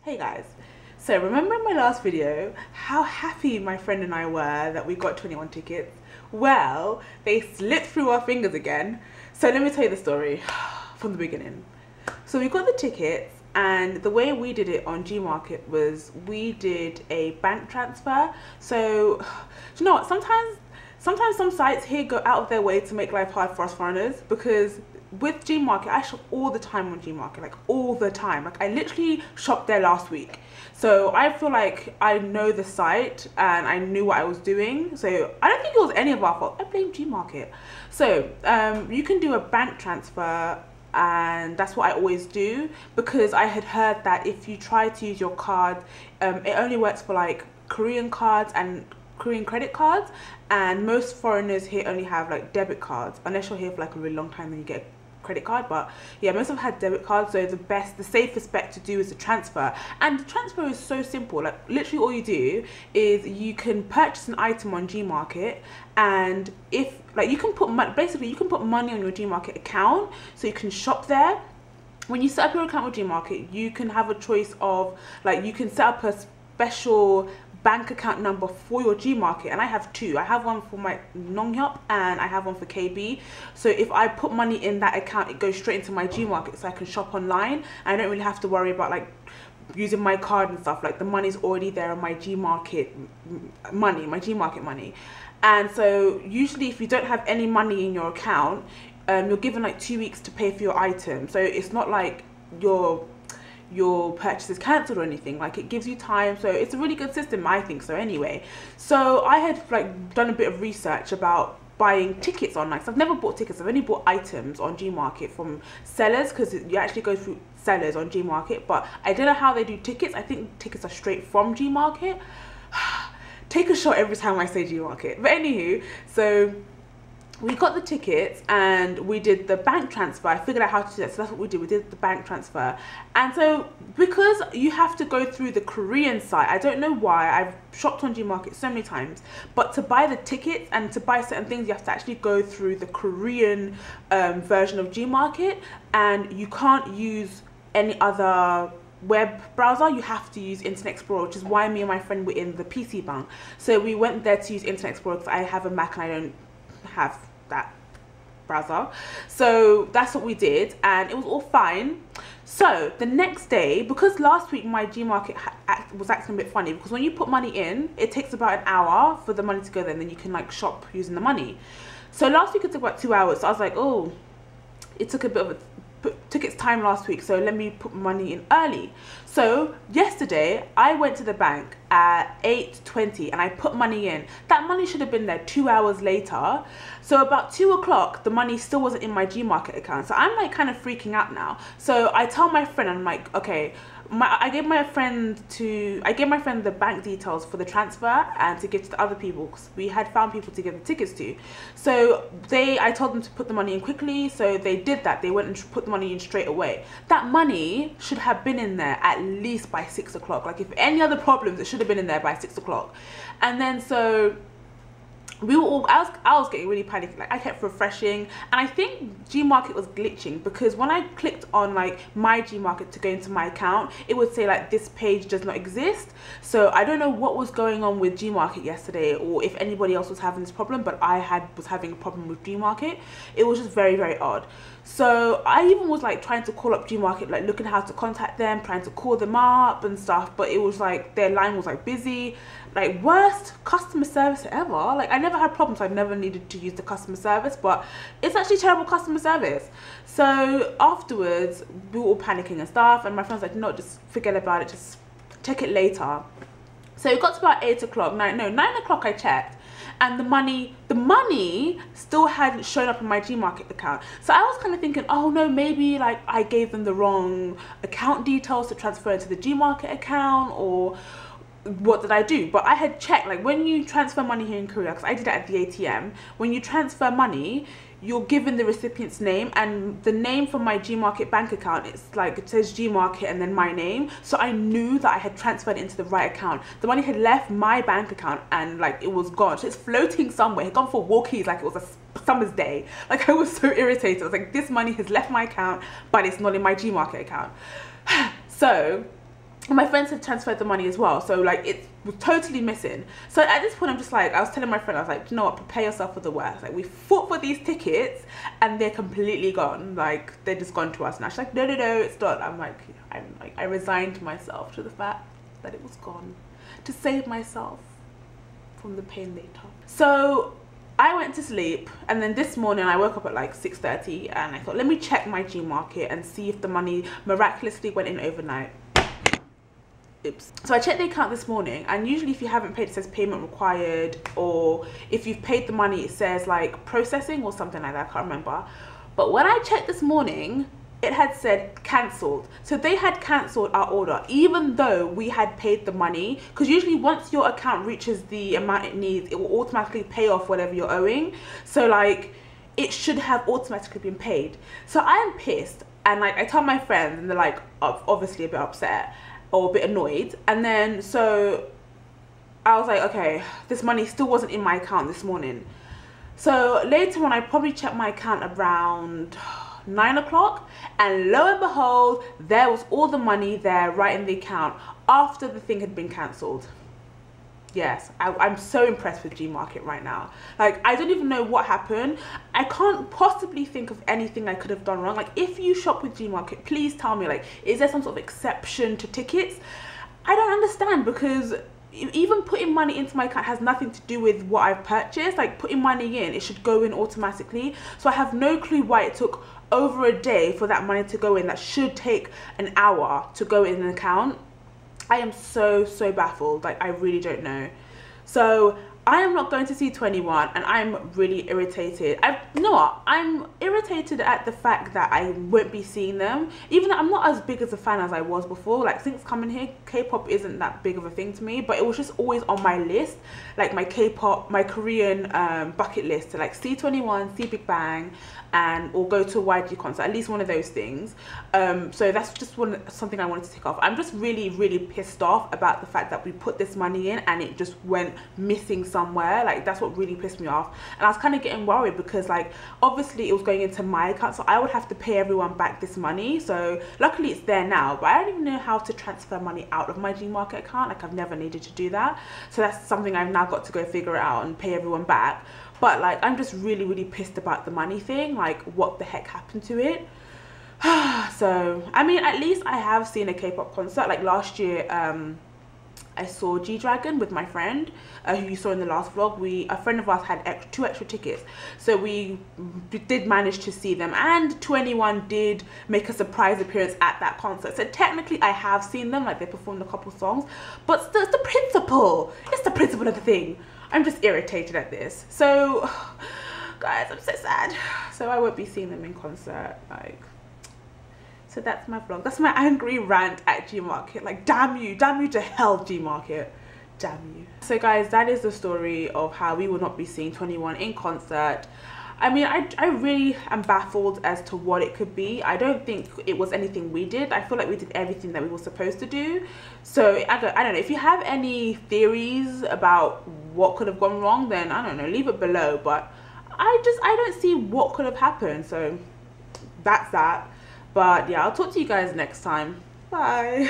Hey guys, so remember in my last video how happy my friend and I were that we got 21 tickets? Well, they slipped through our fingers again. So let me tell you the story from the beginning. So we got the tickets, and the way we did it on GMarket was we did a bank transfer. So do you know what, sometimes some sites here go out of their way to make life hard for us foreigners, because with GMarket, I shop all the time on GMarket, like all the time. Like I literally shopped there last week. So I feel like I know the site and I knew what I was doing. So I don't think it was any of our fault. I blame GMarket. So you can do a bank transfer, and that's what I always do, because I had heard that if you try to use your card, it only works for like Korean cards and Korean credit cards, and most foreigners here only have like debit cards, unless you're here for like a really long time and you get a credit card. But yeah, most of them had debit cards, so the safest bet to do is the transfer. And the transfer is so simple. Like literally all you do is you can purchase an item on GMarket, and if like you can put basically you can put money on your GMarket account, so you can shop there. When you set up your account with GMarket, you can have a choice of like, you can set up a special bank account number for your GMarket, and I have two. I have one for my Nonghyop and I have one for KB. So if I put money in that account, it goes straight into my GMarket, so I can shop online. I don't really have to worry about like using my card and stuff. Like the money's already there on my GMarket money. And so usually if you don't have any money in your account, you're given like 2 weeks to pay for your item. So it's not like your purchase is cancelled or anything. Like it gives you time, so it's a really good system, I think so anyway. So I had like done a bit of research about buying tickets online. So I've never bought tickets, I've only bought items on GMarket from sellers, because you actually go through sellers on GMarket. But I don't know how they do tickets. I think tickets are straight from GMarket. Take a shot every time I say GMarket. But anywho, so we got the tickets and we did the bank transfer. I figured out how to do that, so that's what we did. We did the bank transfer. And so because you have to go through the Korean site, I don't know why, I've shopped on GMarket so many times, but to buy the tickets and to buy certain things, you have to actually go through the Korean version of GMarket, and you can't use any other web browser. You have to use Internet Explorer, which is why me and my friend were in the PC bank. So we went there to use Internet Explorer because I have a Mac and I don't have that browser. So that's what we did, and it was all fine. So the next day, because last week my GMarket was acting a bit funny, because when you put money in, it takes about an hour for the money to go there, and then you can like shop using the money. So last week it took about 2 hours. So I was like, oh, it took a bit of a took its time last week, so let me put money in early. So yesterday I went to the bank at 8:20 and I put money in. That money should have been there 2 hours later. So about 2 o'clock the money still wasn't in my GMarket account. So I'm like kind of freaking out now. So I tell my friend, I'm like, okay, I gave my friend the bank details for the transfer and to give to the other people, because we had found people to give the tickets to. So I told them to put the money in quickly, so they did that. They went and put the money in straight away. That money should have been in there at least by 6 o'clock. Like if any other problems, it should have been in there by 6 o'clock. And then so we were all, I was getting really panicked. Like I kept refreshing, and I think GMarket was glitching, because when I clicked on like my GMarket to go into my account, it would say like this page does not exist. So I don't know what was going on with GMarket yesterday, or if anybody else was having this problem, but I was having a problem with GMarket. It was just very, very odd. So I even was like trying to call up GMarket, like looking how to contact them, trying to call them up and stuff, but it was like their line was like busy. Like worst customer service ever. Like I never had problems, I've never needed to use the customer service, but it's actually terrible customer service. So afterwards we were all panicking and stuff, and my friend's like, no, just forget about it, just check it later. So it got to about 8 o'clock, 9 o'clock I checked, and the money still hadn't shown up in my GMarket account. So I was kind of thinking, oh no, maybe like I gave them the wrong account details to transfer into the GMarket account, or what did I do? But I had checked, like when you transfer money here in Korea, because I did it at the ATM, when you transfer money, you're given the recipient's name, and the name for my GMarket bank account, it's like, it says GMarket and then my name. So I knew that I had transferred it into the right account. The money had left my bank account and like it was gone. So it's floating somewhere. It had gone for walkies like it was a summer's day. Like I was so irritated. I was like, this money has left my account, but it's not in my GMarket account. So And my friends had transferred the money as well, so like it was totally missing. So at this point I'm just like, I was telling my friend, I was like, you know what, prepare yourself for the worst. Like, we fought for these tickets and they're completely gone. Like, they're just gone to us now. She's like, no, it's not. I'm like, I resigned myself to the fact that it was gone to save myself from the pain later. So I went to sleep, and then this morning I woke up at like 6:30 and I thought, let me check my GMarket and see if the money miraculously went in overnight. Oops. So I checked the account this morning, and usually if you haven't paid, it says payment required, or if you've paid the money it says like processing or something like that, I can't remember. But when I checked this morning, it had said cancelled. So they had cancelled our order even though we had paid the money, because usually once your account reaches the amount it needs, it will automatically pay off whatever you're owing. So like, it should have automatically been paid. So I am pissed, and like I tell my friends and they're like obviously a bit upset or a bit annoyed. And then so I was like, okay, this money still wasn't in my account this morning. So later on I probably checked my account around 9 o'clock, and lo and behold, there was all the money there right in the account after the thing had been cancelled. Yes, I'm so impressed with GMarket right now. Like, I don't even know what happened. I can't possibly think of anything I could have done wrong. Like, if you shop with GMarket, please tell me, like, is there some sort of exception to tickets? I don't understand, because even putting money into my account has nothing to do with what I've purchased. Like, putting money in, it should go in automatically. So I have no clue why it took over a day for that money to go in. That should take an hour to go in an account. I am so baffled. Like, I really don't know. So I am not going to see 21, and I'm really irritated. You know what? I'm irritated at the fact that I won't be seeing them, even though I'm not as big as a fan as I was before. Like, since coming here, K-pop isn't that big of a thing to me, but it was just always on my list, like my K-pop, my Korean bucket list, to like see 21, see Big Bang, and or go to a YG concert, at least one of those things. So that's just something I wanted to tick off. I'm just really pissed off about the fact that we put this money in and it just went missing somewhere. Like, that's what really pissed me off, and I was kind of getting worried because, like, obviously it was going into my account, so I would have to pay everyone back this money. So luckily it's there now, but I don't even know how to transfer money out of my GMarket account. Like, I've never needed to do that, so that's something I've now got to go figure it out and pay everyone back. But like, I'm just really pissed about the money thing. Like, what the heck happened to it? So I mean, at least I have seen a K-pop concert. Like, last year I saw G-Dragon with my friend, who you saw in the last vlog. A friend of ours had two extra tickets, so we did manage to see them, and 21 did make a surprise appearance at that concert. So technically I have seen them, like, they performed a couple songs, but still, it's the principle. It's the principle of the thing. I'm just irritated at this. So guys, I'm so sad. So I won't be seeing them in concert. Like, so that's my vlog. That's my angry rant at GMarket. Like, damn you to hell, GMarket. Damn you. So guys, that is the story of how we will not be seeing 21 in concert. I mean, I really am baffled as to what it could be. I don't think it was anything we did. I feel like we did everything that we were supposed to do. So I don't know. If you have any theories about what could have gone wrong, then I don't know, leave it below. But I don't see what could have happened. So that's that. But yeah, I'll talk to you guys next time. Bye.